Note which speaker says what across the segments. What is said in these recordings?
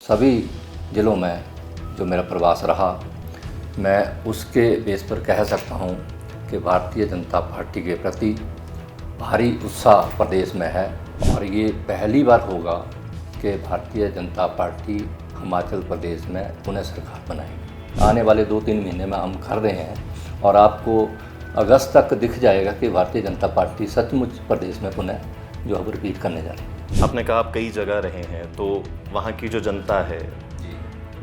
Speaker 1: सभी ज़िलों में जो मेरा प्रवास रहा, मैं उसके बेस पर कह सकता हूँ कि भारतीय जनता पार्टी के प्रति भारी उत्साह प्रदेश में है और ये पहली बार होगा कि भारतीय जनता पार्टी हिमाचल प्रदेश में पुनः सरकार बनाएगी। आने वाले 2-3 महीने में हम कर रहे हैं और आपको अगस्त तक दिख जाएगा कि भारतीय जनता पार्टी सचमुच प्रदेश में पुनः जो अब रिपीट करने जा रही है।
Speaker 2: आपने कहा आप कई जगह रहे हैं, तो वहाँ की जो जनता है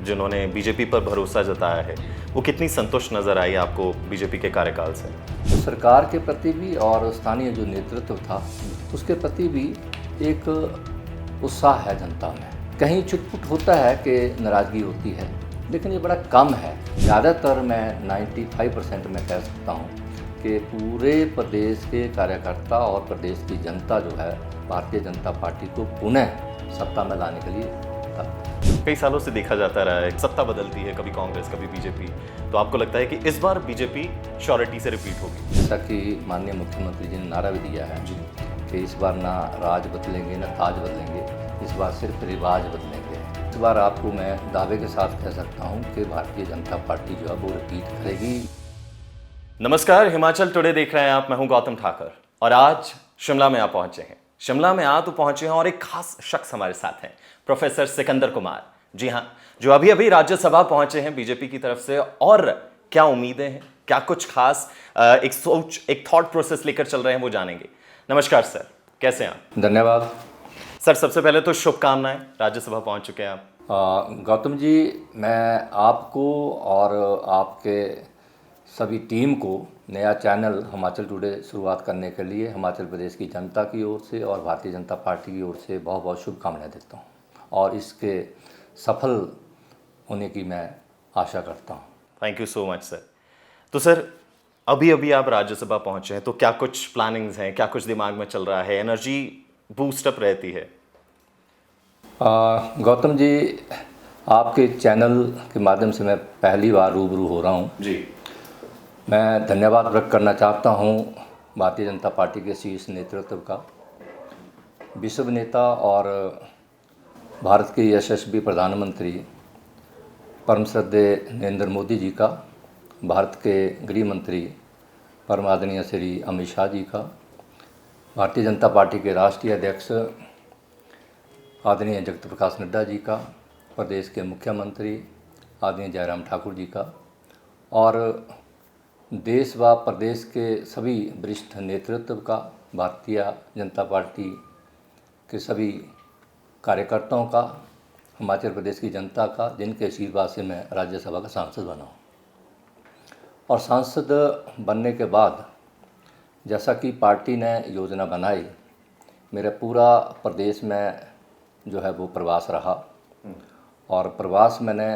Speaker 2: जिन्होंने बीजेपी पर भरोसा जताया है, वो कितनी संतुष्ट नज़र आई आपको बीजेपी के कार्यकाल से?
Speaker 1: तो सरकार के प्रति भी और स्थानीय जो नेतृत्व था उसके प्रति भी एक उत्साह है जनता में। कहीं छुटपुट होता है कि नाराज़गी होती है, लेकिन ये बड़ा कम है। ज़्यादातर मैं 95% में कह सकता हूँ कि पूरे प्रदेश के कार्यकर्ता और प्रदेश की जनता जो है भारतीय जनता पार्टी को पुनः सत्ता में लाने के लिए
Speaker 2: कई सालों से देखा जाता रहा है, सत्ता बदलती है, कभी कांग्रेस कभी बीजेपी, तो आपको लगता है कि इस बार बीजेपी श्योरिटी से रिपीट होगी?
Speaker 1: जैसा कि माननीय मुख्यमंत्री जी ने नारा भी दिया है कि इस बार ना राज बदलेंगे ना ताज बदलेंगे, इस बार सिर्फ रिवाज बदलेंगे। इस बार आपको मैं दावे के साथ कह सकता हूँ कि भारतीय जनता पार्टी जो है वो रिपीट करेगी।
Speaker 2: नमस्कार, हिमाचल टुडे देख रहे हैं आप। मैं हूं गौतम ठाकर और आज शिमला में आप पहुंचे हैं। शिमला में तो पहुंचे हैं और एक खास शख्स हमारे साथ हैं, प्रोफेसर सिकंदर कुमार। जी हाँ, जो अभी अभी राज्यसभा पहुंचे हैं बीजेपी की तरफ से। और क्या उम्मीदें हैं, क्या कुछ खास एक सोच, एक थॉट प्रोसेस लेकर चल रहे हैं, वो जानेंगे। नमस्कार सर, कैसे हैं आप?
Speaker 1: धन्यवाद
Speaker 2: सर, सबसे पहले तो शुभकामनाएं, राज्यसभा पहुंच चुके हैं आप।
Speaker 1: गौतम जी, मैं आपको और आपके सभी टीम को नया चैनल हिमाचल टुडे शुरुआत करने के लिए हिमाचल प्रदेश की जनता की ओर से और भारतीय जनता पार्टी की ओर से बहुत बहुत शुभकामनाएं देता हूं और इसके सफल होने की मैं आशा करता हूं।
Speaker 2: Thank you so much sir. तो सर, अभी अभी आप राज्यसभा पहुंचे हैं, तो क्या कुछ प्लानिंग्स हैं, क्या कुछ दिमाग में चल रहा है, एनर्जी बूस्टअप रहती है?
Speaker 1: गौतम जी, आपके चैनल के माध्यम से मैं पहली बार रूबरू हो रहा हूं
Speaker 2: जी।
Speaker 1: मैं धन्यवाद व्यक्त करना चाहता हूं भारतीय जनता पार्टी के शीर्ष नेतृत्व का, विश्व नेता और भारत के यशस्वी प्रधानमंत्री परम श्रद्धेय नरेंद्र मोदी जी का, भारत के गृह मंत्री परम आदरणीय श्री अमित शाह जी का, भारतीय जनता पार्टी के राष्ट्रीय अध्यक्ष आदरणीय जगत प्रकाश नड्डा जी का, प्रदेश के मुख्यमंत्री आदरणीय जयराम ठाकुर जी का और देश व प्रदेश के सभी वरिष्ठ नेतृत्व का, भारतीय जनता पार्टी के सभी कार्यकर्ताओं का, हिमाचल प्रदेश की जनता का, जिनके आशीर्वाद से मैं राज्यसभा का सांसद बना हूँ। और सांसद बनने के बाद जैसा कि पार्टी ने योजना बनाई, मेरा पूरा प्रदेश में जो है वो प्रवास रहा और प्रवास मैंने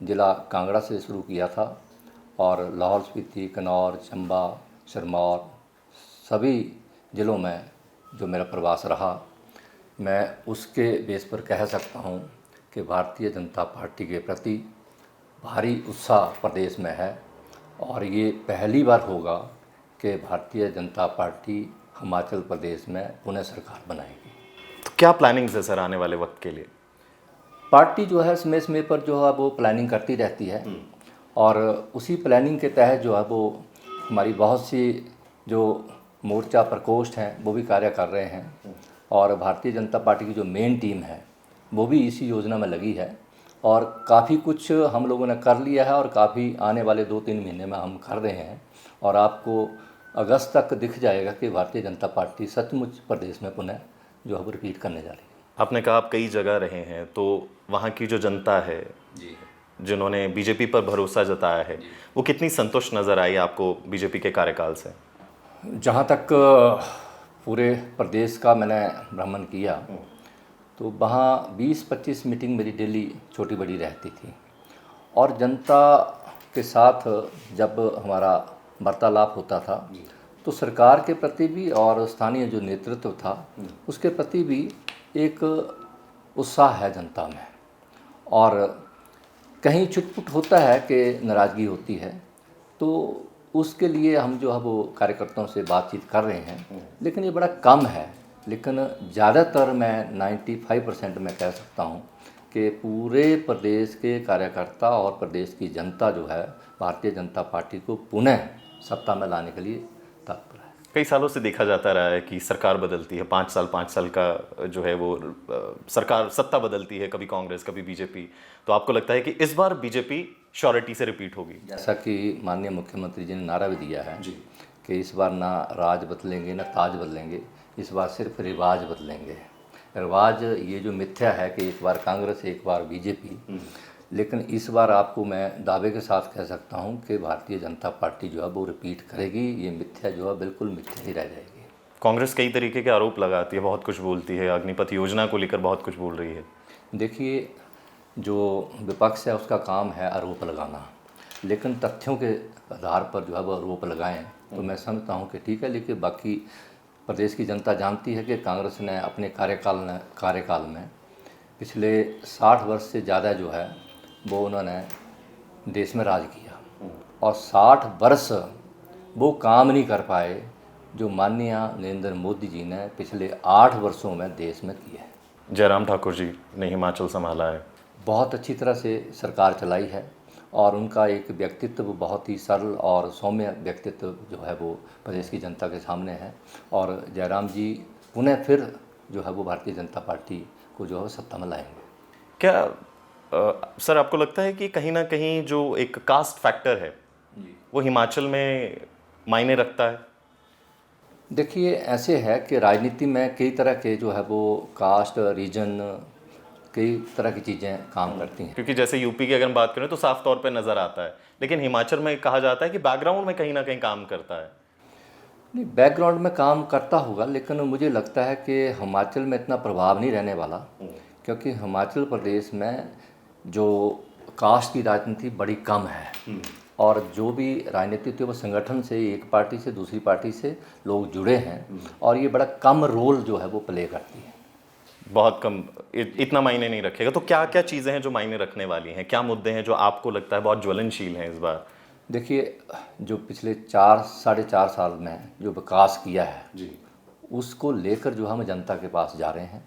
Speaker 1: ज़िला कांगड़ा से शुरू किया था और लाहौल स्पीति, किन्नौर, चंबा, सिरमौर सभी ज़िलों में जो मेरा प्रवास रहा, मैं उसके बेस पर कह सकता हूँ कि भारतीय जनता पार्टी के प्रति भारी उत्साह प्रदेश में है और ये पहली बार होगा कि भारतीय जनता पार्टी हिमाचल प्रदेश में पुनः सरकार बनाएगी।
Speaker 2: तो क्या प्लानिंग्स है सर आने वाले वक्त के लिए?
Speaker 1: पार्टी जो है समय समय पर जो है वो प्लानिंग करती रहती है और उसी प्लानिंग के तहत जो है वो हमारी बहुत सी जो मोर्चा प्रकोष्ठ हैं वो भी कार्य कर रहे हैं और भारतीय जनता पार्टी की जो मेन टीम है वो भी इसी योजना में लगी है और काफ़ी कुछ हम लोगों ने कर लिया है और काफ़ी आने वाले 2-3 महीने में हम कर रहे हैं और आपको अगस्त तक दिख जाएगा कि भारतीय जनता पार्टी सचमुच प्रदेश में पुनः जो है रिपीट करने जा रही है।
Speaker 2: आपने कहा आप कई जगह रहे हैं, तो वहाँ की जो जनता है जिन्होंने बीजेपी पर भरोसा जताया है, वो कितनी संतुष्ट नज़र आई आपको बीजेपी के कार्यकाल से?
Speaker 1: जहाँ तक पूरे प्रदेश का मैंने भ्रमण किया तो वहाँ 20-25 मीटिंग मेरी डेली छोटी बड़ी रहती थी और जनता के साथ जब हमारा वार्तालाप होता था तो सरकार के प्रति भी और स्थानीय जो नेतृत्व था उसके प्रति भी एक उत्साह है जनता में और कहीं छुटपुट होता है कि नाराज़गी होती है, तो उसके लिए हम जो है वो कार्यकर्ताओं से बातचीत कर रहे हैं, लेकिन ये बड़ा कम है। लेकिन ज़्यादातर मैं 95% में कह सकता हूँ कि पूरे प्रदेश के कार्यकर्ता और प्रदेश की जनता जो है भारतीय जनता पार्टी को पुनः सत्ता में लाने के लिए तत्पर है।
Speaker 2: कई सालों से देखा जाता रहा है कि सरकार बदलती है, 5 साल का जो है वो सरकार सत्ता बदलती है, कभी कांग्रेस कभी बीजेपी। तो आपको लगता है कि इस बार बीजेपी श्योरिटी से रिपीट होगी?
Speaker 1: जैसा कि माननीय मुख्यमंत्री जी ने नारा भी दिया है कि इस बार ना राज बदलेंगे ना ताज बदलेंगे, इस बार सिर्फ रिवाज बदलेंगे। रिवाज ये जो मिथ्या है कि एक बार कांग्रेस एक बार बीजेपी, लेकिन इस बार आपको मैं दावे के साथ कह सकता हूं कि भारतीय जनता पार्टी जो है वो रिपीट करेगी। ये मिथ्या जो है बिल्कुल मिथ्या ही रह जाएगी।
Speaker 2: कांग्रेस कई तरीके के आरोप लगाती है, बहुत कुछ बोलती है, अग्निपथ योजना को लेकर बहुत कुछ बोल रही है।
Speaker 1: देखिए, जो विपक्ष है उसका काम है आरोप लगाना, लेकिन तथ्यों के आधार पर जो है वो आरोप लगाएं तो मैं समझता हूं कि ठीक है। लेकिन बाकी प्रदेश की जनता जानती है कि कांग्रेस ने अपने कार्यकाल में पिछले 60 वर्ष से ज़्यादा जो है वो उन्होंने देश में राज किया, और 60 वर्ष वो काम नहीं कर पाए जो माननीय नरेंद्र मोदी जी ने पिछले 8 वर्षों में देश में किए हैं।
Speaker 2: जयराम ठाकुर जी ने हिमाचल संभाला है,
Speaker 1: बहुत अच्छी तरह से सरकार चलाई है, और उनका एक व्यक्तित्व बहुत ही सरल और सौम्य व्यक्तित्व जो है वो प्रदेश की जनता के सामने है। और जयराम जी पुनः फिर जो है वो भारतीय जनता पार्टी को जो है सत्ता में लाएंगे।
Speaker 2: क्या सर आपको लगता है कि कहीं ना कहीं जो एक कास्ट फैक्टर है वो हिमाचल में मायने रखता है?
Speaker 1: देखिए, ऐसे है कि राजनीति में कई तरह के जो है वो कास्ट, रीजन, कई तरह की चीज़ें काम करती हैं।
Speaker 2: क्योंकि जैसे यूपी की अगर हम बात करें तो साफ तौर पे नज़र आता है, लेकिन हिमाचल में कहा जाता है कि बैकग्राउंड में कहीं ना कहीं काम करता है।
Speaker 1: नहीं, बैकग्राउंड में काम करता होगा, लेकिन मुझे लगता है कि हिमाचल में इतना प्रभाव नहीं रहने वाला, क्योंकि हिमाचल प्रदेश में जो कास्ट की राजनीति बड़ी कम है, और जो भी राजनीति होती है वो संगठन से, एक पार्टी से दूसरी पार्टी से लोग जुड़े हैं, और ये बड़ा कम रोल जो है वो प्ले करती है।
Speaker 2: बहुत कम, इतना मायने नहीं रखेगा। तो क्या क्या चीज़ें हैं जो मायने रखने वाली हैं? क्या मुद्दे हैं जो आपको लगता है बहुत ज्वलनशील हैं इस बार?
Speaker 1: देखिए, जो पिछले 4-4.5 साल में जो विकास किया है जी, उसको लेकर जो हम जनता के पास जा रहे हैं,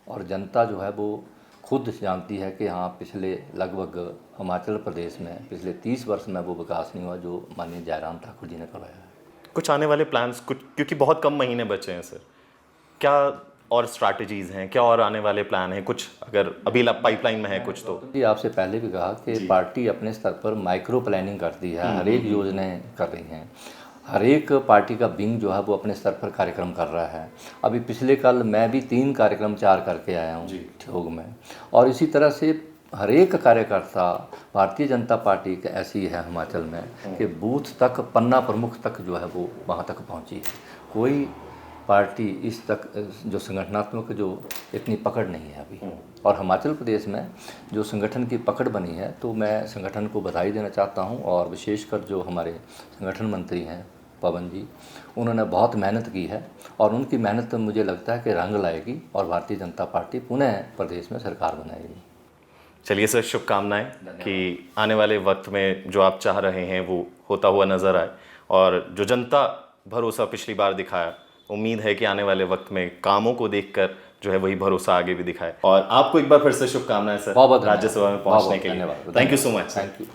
Speaker 1: और जनता जो है वो खुद जानती है कि हाँ, पिछले लगभग हिमाचल प्रदेश में पिछले 30 वर्ष में वो विकास नहीं हुआ जो माननीय जयराम ठाकुर जी ने करवाया है।
Speaker 2: कुछ आने वाले प्लान्स, कुछ, क्योंकि बहुत कम महीने बचे हैं सर, क्या और स्ट्रैटेजीज हैं, क्या और आने वाले प्लान हैं? कुछ अगर अभी पाइपलाइन में है कुछ तो?
Speaker 1: जी, आपसे पहले भी कहा कि पार्टी अपने स्तर पर माइक्रो प्लानिंग करती है, हर एक योजनाएं कर रही हैं, हर एक पार्टी का विंग जो है वो अपने स्तर पर कार्यक्रम कर रहा है। अभी पिछले कल मैं भी 3 कार्यक्रम 4 करके आया हूँ ठियोग में, और इसी तरह से हर एक कार्यकर्ता भारतीय जनता पार्टी की ऐसी है हिमाचल में कि बूथ तक, पन्ना प्रमुख तक जो है वो वहाँ तक पहुँची है। कोई पार्टी इस तक जो संगठनात्मक जो इतनी पकड़ नहीं है अभी, और हिमाचल प्रदेश में जो संगठन की पकड़ बनी है, तो मैं संगठन को बधाई देना चाहता हूं, और विशेषकर जो हमारे संगठन मंत्री हैं पवन जी, उन्होंने बहुत मेहनत की है, और उनकी मेहनत मुझे लगता है कि रंग लाएगी, और भारतीय जनता पार्टी पुनः प्रदेश में सरकार बनाएगी।
Speaker 2: चलिए सर, शुभकामनाएं कि आने वाले वक्त में जो आप चाह रहे हैं वो होता हुआ नजर आए, और जो जनता भरोसा पिछली बार दिखाया, उम्मीद है कि आने वाले वक्त में कामों को देखकर जो है वही भरोसा आगे भी दिखाए। और आपको एक बार फिर से शुभकामनाएं सर, राज्यसभा में पहुंचने के लिए। Thank you so much.
Speaker 1: Thank you.